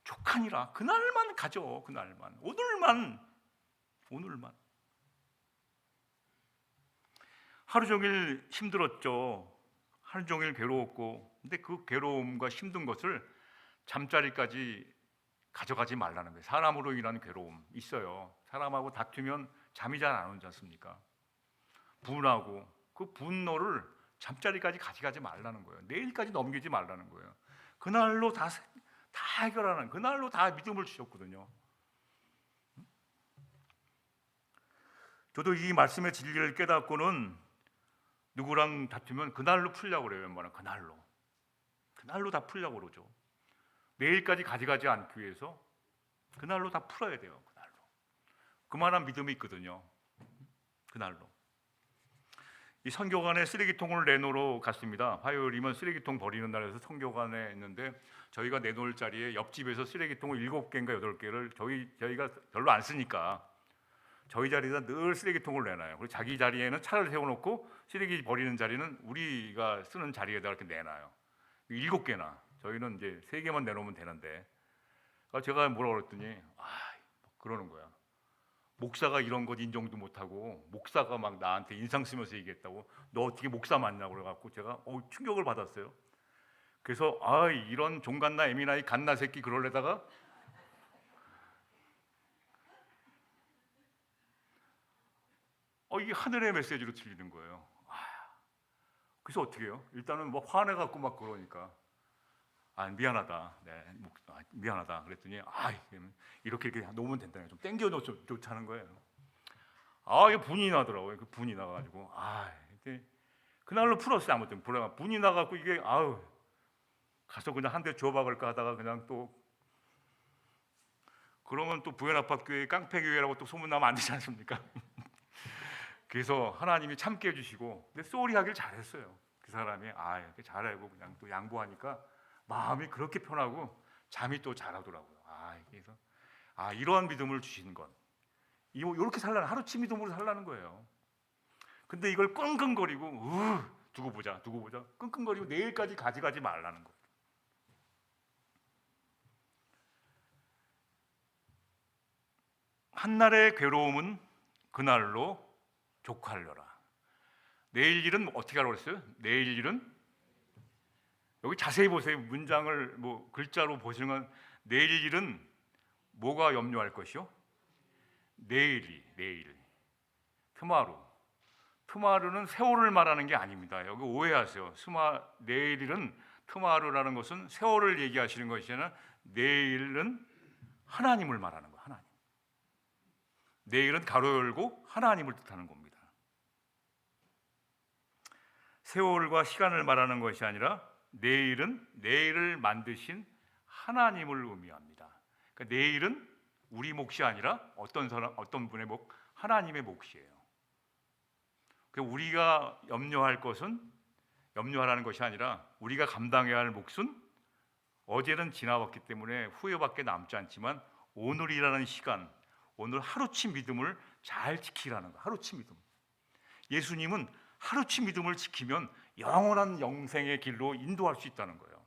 족하니라. 그날만 가져. 그날만. 오늘만. 하루 종일 힘들었죠. 하루 종일 괴로웠고, 근데 그 괴로움과 힘든 것을 잠자리까지 가져가지 말라는 거예요. 사람으로 인한 괴로움 있어요. 사람하고 다투면 잠이 잘 안 오지 않습니까? 분하고 그 분노를 잠자리까지 가져가지 말라는 거예요. 내일까지 넘기지 말라는 거예요. 그날로 다 해결하는, 그날로 다 믿음을 주셨거든요. 저도 이 말씀의 진리를 깨닫고는 누구랑 다투면 그날로 풀려고 그래요. 웬만하면 그날로 다 풀려고 그러죠. 내일까지 가져가지 않기 위해서 그날로 다 풀어야 돼요. 그날로. 그만한 믿음이 있거든요. 그날로. 이 선교관에 쓰레기통을 내놓으러 갔습니다. 화요일이면 쓰레기통 버리는 날에서 선교관에 있는데 저희가 내놓을 자리에 옆집에서 쓰레기통을 7개인가 8개를 저희가 별로 안 쓰니까 저희 자리에다 늘 쓰레기통을 내놔요. 그리고 자기 자리에는 차를 세워놓고 쓰레기 버리는 자리는 우리가 쓰는 자리에다 이렇게 내놔요. 7개나. 저희는 이제 3개만 내놓으면 되는데 제가 뭐라고 그랬더니 그러는 거야. 목사가 이런 것 인정도 못하고 목사가 막 나한테 인상 쓰면서 얘기했다고 너 어떻게 목사 맞냐고 그래갖고 제가 충격을 받았어요. 그래서 이런 종갓나 애미나이 갓나 새끼 그럴래다가 이게 하늘의 메시지로 들리는 거예요. 그래서 어떻게 해요? 일단은 뭐 화내갖고 막 그러니까 미안하다. 네, 미안하다. 그랬더니 이렇게 놓으면 된다. 좀 땡겨 놓자는 거예요. 이게 분이 나더라고요. 그 분이 나가지고 이게 그날로 풀었어요. 아무튼 분이 나갖고 이게 가서 그냥 한 대 줘박을까 하다가 그냥 또 그러면 또 부연합학교회 깡패교회라고 또 소문나면 안 되지 않습니까? 그래서 하나님이 참게 해주시고 근데 쏘리 하길 잘했어요. 그 사람이 이렇게 잘하고 그냥 또 양보하니까 마음이 그렇게 편하고 잠이 또 잘 오더라고요. 그래서 이러한 믿음을 주시는 건 이렇게 살라는 하루치 믿음으로 살라는 거예요. 근데 이걸 끙끙거리고 두고 보자 끙끙거리고 내일까지 가져가지 말라는 거예요. 한날의 괴로움은 그날로 족하려라. 내일 일은 어떻게 하라고 그랬어요? 내일 일은 여기 자세히 보세요. 문장을 글자로 보시는 건 내일 일은 뭐가 염려할 것이요? 내일 트마루는 세월을 말하는 게 아닙니다. 여기 오해하세요. 내일은 트마루라는 것은 세월을 얘기하시는 것이 아니라 내일은 하나님을 말하는 거예요. 하나님. 내일은 가로 열고 하나님을 뜻하는 겁니다. 세월과 시간을 말하는 것이 아니라 내일은 내일을 만드신 하나님을 의미합니다. 그러니까 내일은 우리 몫이 아니라 어떤 분의 몫, 하나님의 몫이에요. 그러니까 우리가 염려하라는 것이 아니라 우리가 감당해야 할 몫은 어제는 지나왔기 때문에 후회밖에 남지 않지만 오늘이라는 시간, 오늘 하루치 믿음을 잘 지키라는 거예요. 하루치 믿음. 예수님은 하루치 믿음을 지키면 영원한 영생의 길로 인도할 수 있다는 거예요.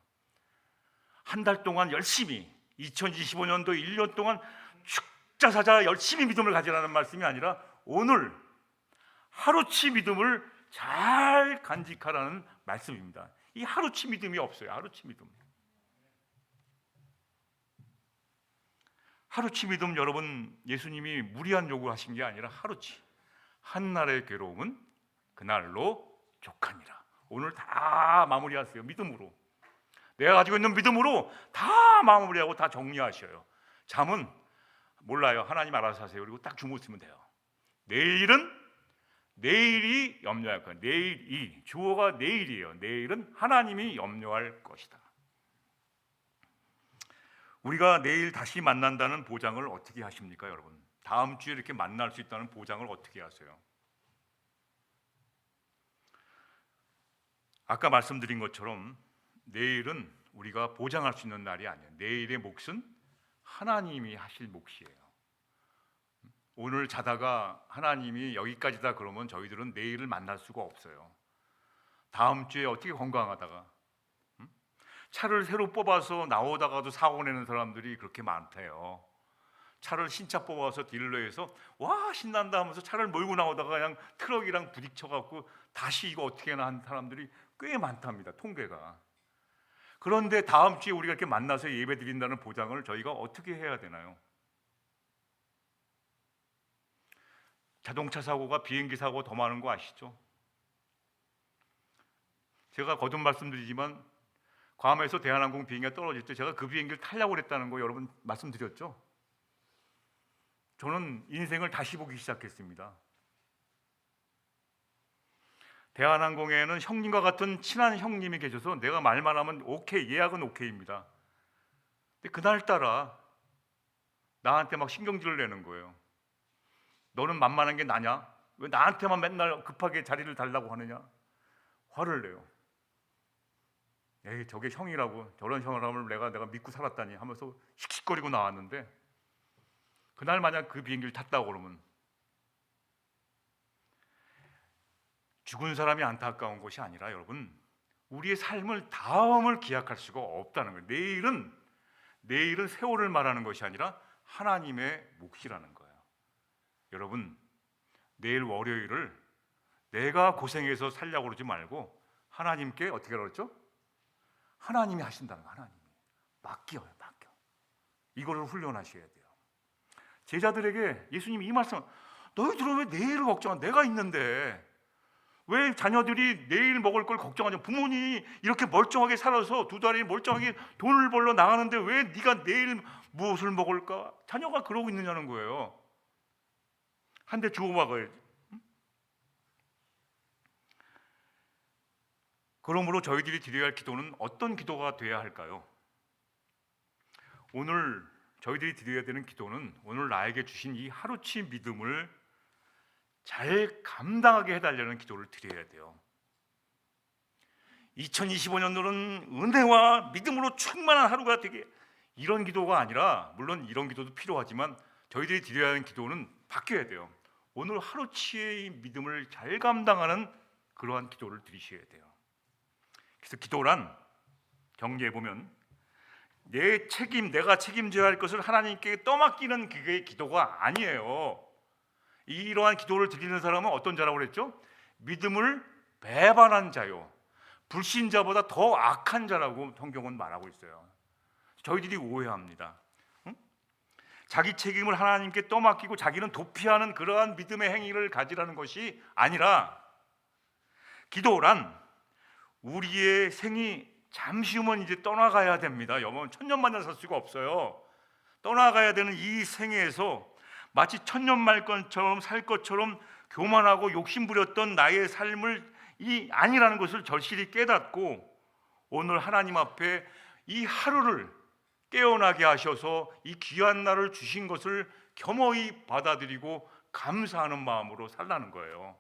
한 달 동안 열심히 2025년도 1년 동안 축자사자 열심히 믿음을 가지라는 말씀이 아니라 오늘 하루치 믿음을 잘 간직하라는 말씀입니다. 이 하루치 믿음이 없어요. 하루치 믿음. 하루치 믿음 여러분 예수님이 무리한 요구하신 게 아니라 하루치. 한날의 괴로움은 그날로 족하니라. 오늘 다 마무리하세요. 믿음으로. 내가 가지고 있는 믿음으로 다 마무리하고 다 정리하셔요. 잠은 몰라요. 하나님 알아서 하세요. 그리고 딱 주무시면 돼요. 내일이 염려할 거예요. 내일이 주어가 내일이에요. 내일은 하나님이 염려할 것이다. 우리가 내일 다시 만난다는 보장을 어떻게 하십니까, 여러분? 다음 주에 이렇게 만날 수 있다는 보장을 어떻게 하세요? 아까 말씀드린 것처럼 내일은 우리가 보장할 수 있는 날이 아니에요. 내일의 몫은 하나님이 하실 몫이에요. 오늘 자다가 하나님이 여기까지다 그러면 저희들은 내일을 만날 수가 없어요. 다음 주에 어떻게 건강하다가 차를 새로 뽑아서 나오다가도 사고 내는 사람들이 그렇게 많대요. 차를 신차 뽑아서 딜러에서 와 신난다 하면서 차를 몰고 나오다가 그냥 트럭이랑 부딪혀갖고 다시 이거 어떻게 하나 한 사람들이 꽤 많답니다. 통계가. 그런데 다음 주에 우리가 이렇게 만나서 예배 드린다는 보장을 저희가 어떻게 해야 되나요? 자동차 사고가 비행기 사고가 더 많은 거 아시죠? 제가 거듭 말씀드리지만 괌에서 대한항공 비행기가 떨어질 때 제가 그 비행기를 타려고 그랬다는 거 여러분 말씀드렸죠? 저는 인생을 다시 보기 시작했습니다. 대한항공에는 형님과 같은 친한 형님이 계셔서 내가 말만 하면 오케이, 예약은 오케이입니다. 근데 그날따라 나한테 막 신경질을 내는 거예요. 너는 만만한 게 나냐? 왜 나한테만 맨날 급하게 자리를 달라고 하느냐? 화를 내요. 에이 저게 형이라고, 저런 형을 내가 믿고 살았다니 하면서 씩씩거리고 나왔는데 그날 만약 그 비행기를 탔다고 그러면 죽은 사람이 안타까운 것이 아니라 여러분 우리의 삶을 다음을 기약할 수가 없다는 거예요. 내일은 세월을 말하는 것이 아니라 하나님의 몫이라는 거예요. 여러분, 내일 월요일을 내가 고생해서 살려고 그러지 말고 하나님께 어떻게 그랬죠? 하나님이 하신다는 거, 하나님이 맡겨요, 맡겨. 이거를 훈련하셔야 돼요. 제자들에게 예수님이 이 말씀, 너희들은 왜 내일을 걱정하? 내가 있는데 왜 자녀들이 내일 먹을 걸 걱정하냐? 부모님이 이렇게 멀쩡하게 살아서 두 달이 멀쩡하게 돈을 벌러 나가는데 왜 네가 내일 무엇을 먹을까? 자녀가 그러고 있느냐는 거예요. 한 대 주고 막아야지. 그러므로 저희들이 드려야 할 기도는 어떤 기도가 돼야 할까요? 오늘 저희들이 드려야 되는 기도는 오늘 나에게 주신 이 하루치 믿음을 잘 감당하게 해달라는 기도를 드려야 돼요. 2025년도는 은혜와 믿음으로 충만한 하루가 되게, 이런 기도가 아니라, 물론 이런 기도도 필요하지만 저희들이 드려야 하는 기도는 바뀌어야 돼요. 오늘 하루치의 믿음을 잘 감당하는 그러한 기도를 드리셔야 돼요. 그래서 기도란 정리해 보면 내 책임, 내가 책임져야 할 것을 하나님께 떠맡기는 그게 기도가 아니에요. 이러한 기도를 드리는 사람은 어떤 자라고 그랬죠? 믿음을 배반한 자요, 불신자보다 더 악한 자라고 성경은 말하고 있어요. 저희들이 오해합니다. 응? 자기 책임을 하나님께 떠맡기고 자기는 도피하는 그러한 믿음의 행위를 가지라는 것이 아니라, 기도란 우리의 생이 잠시 후면 이제 떠나가야 됩니다. 여러분, 천년만년 살 수가 없어요. 떠나가야 되는 이 생에서 마치 천년만년처럼 살 것처럼 교만하고 욕심부렸던 나의 삶을 아니라는 것을 절실히 깨닫고 오늘 하나님 앞에 이 하루를 깨어나게 하셔서 이 귀한 날을 주신 것을 겸허히 받아들이고 감사하는 마음으로 살라는 거예요.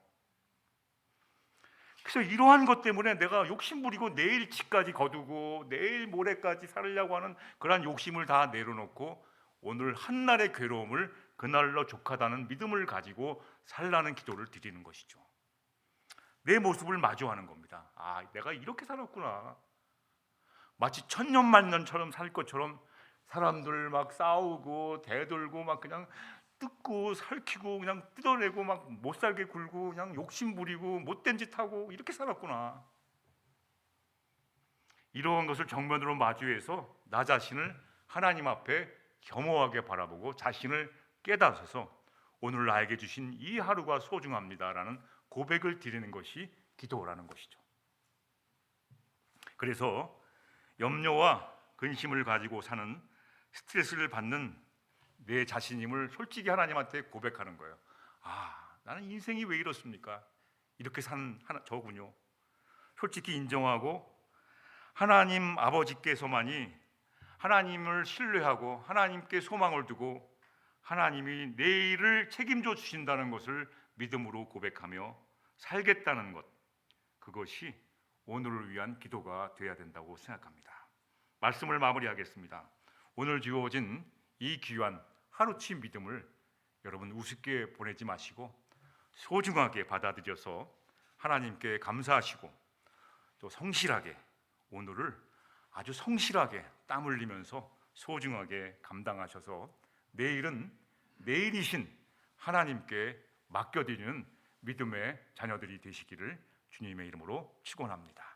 그래서 이러한 것 때문에 내가 욕심부리고 내일 집까지 거두고 내일 모레까지 살려고 하는 그러한 욕심을 다 내려놓고 오늘 한날의 괴로움을 그날로 족하다는 믿음을 가지고 살라는 기도를 드리는 것이죠. 내 모습을 마주하는 겁니다. 아, 내가 이렇게 살았구나. 마치 천년만년처럼 살 것처럼 사람들 막 싸우고 대들고 막 그냥 뜯고 살키고 그냥 뜯어내고 막 못살게 굴고 그냥 욕심부리고 못된 짓 하고 이렇게 살았구나. 이러한 것을 정면으로 마주해서 나 자신을 하나님 앞에 겸허하게 바라보고 자신을 깨닫아서 오늘 나에게 주신 이 하루가 소중합니다라는 고백을 드리는 것이 기도라는 것이죠. 그래서 염려와 근심을 가지고 사는, 스트레스를 받는 내 자신임을 솔직히 하나님한테 고백하는 거예요. 아, 나는 인생이 왜 이렇습니까? 이렇게 사는 저군요. 솔직히 인정하고 하나님 아버지께서만이, 하나님을 신뢰하고 하나님께 소망을 두고 하나님이 내일을 책임져 주신다는 것을 믿음으로 고백하며 살겠다는 것, 그것이 오늘을 위한 기도가 되어야 된다고 생각합니다. 말씀을 마무리하겠습니다. 오늘 주어진 이 귀한 하루치 믿음을 여러분 우습게 보내지 마시고 소중하게 받아들여서 하나님께 감사하시고 또 성실하게 오늘을 아주 성실하게 땀 흘리면서 소중하게 감당하셔서 내일은 내일이신 하나님께 맡겨드리는 믿음의 자녀들이 되시기를 주님의 이름으로 축원합니다.